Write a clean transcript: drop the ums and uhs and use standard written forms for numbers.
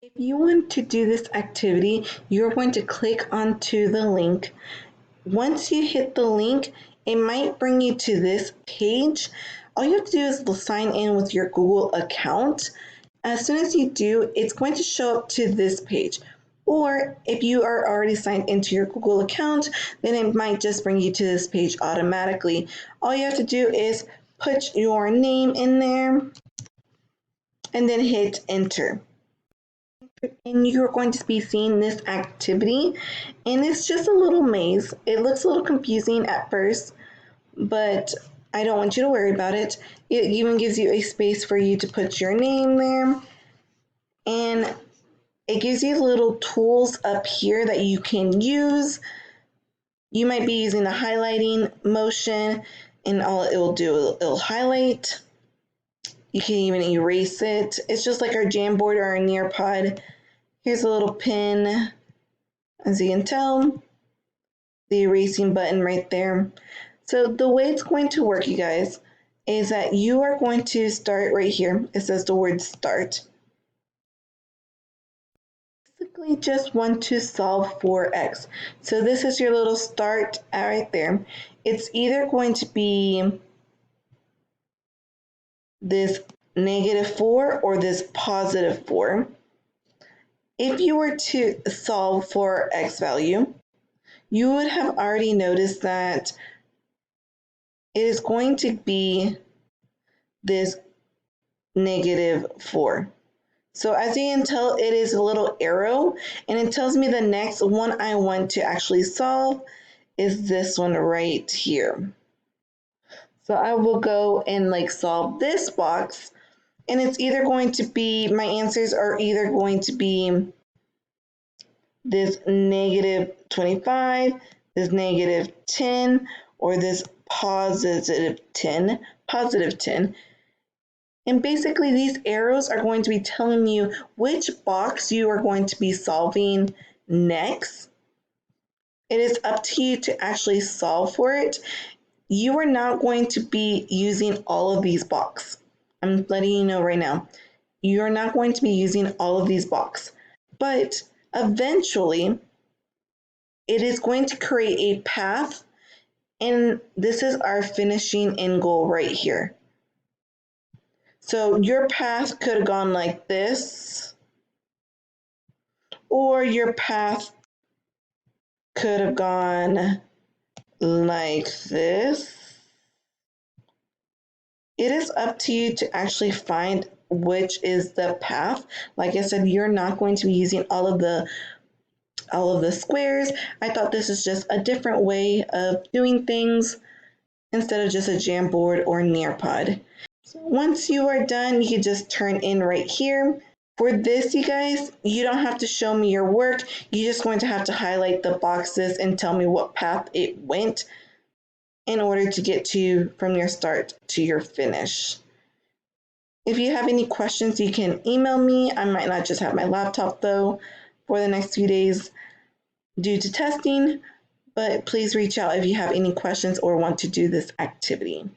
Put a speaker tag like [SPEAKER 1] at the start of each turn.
[SPEAKER 1] If you want to do this activity, you're going to click onto the link. Once you hit the link, it might bring you to this page. All you have to do is sign in with your Google account. As soon as you do, it's going to show up to this page. Or if you are already signed into your Google account, then it might just bring you to this page automatically. All you have to do is put your name in there and then hit enter. And you're going to be seeing this activity, and it's just a little maze. It looks a little confusing at first, but I don't want you to worry about it. It even gives you a space for you to put your name there, and it gives you little tools up here that you can use. You might be using the highlighting motion, and all it will do, it'll highlight. You can even erase it. It's just like our Jamboard or our Nearpod. Here's a little pin, as you can tell, the erasing button right there. So the way it's going to work, you guys, is that you are going to start right here. It says the word start. Basically just want to solve for x. So this is your little start right there. It's either going to be this -4 or this +4. If you were to solve for x value, you would have already noticed that it is going to be this -4. So as you can tell, it is a little arrow, and it tells me the next one I want to actually solve is this one right here. So I will go and solve this box, and it's either going to be, my answers are either going to be this -25, this -10, or this +10. And basically these arrows are going to be telling you which box you are going to be solving next. It is up to you to actually solve for it. You are not going to be using all of these boxes. I'm letting you know right now. You're not going to be using all of these boxes. But eventually, it is going to create a path, and this is our finishing end goal right here. So your path could have gone like this, or your path could have gone like this. It is up to you to actually find which is the path. Like I said, you're not going to be using all of the squares. I thought this is just a different way of doing things instead of just a Jamboard or Nearpod. So once you are done, you can just turn in right here. For this, you guys, you don't have to show me your work. You're just going to have to highlight the boxes and tell me what path it went in order to get to from your start to your finish. If you have any questions, you can email me. I might not just have my laptop though for the next few days due to testing, but please reach out if you have any questions or want to do this activity.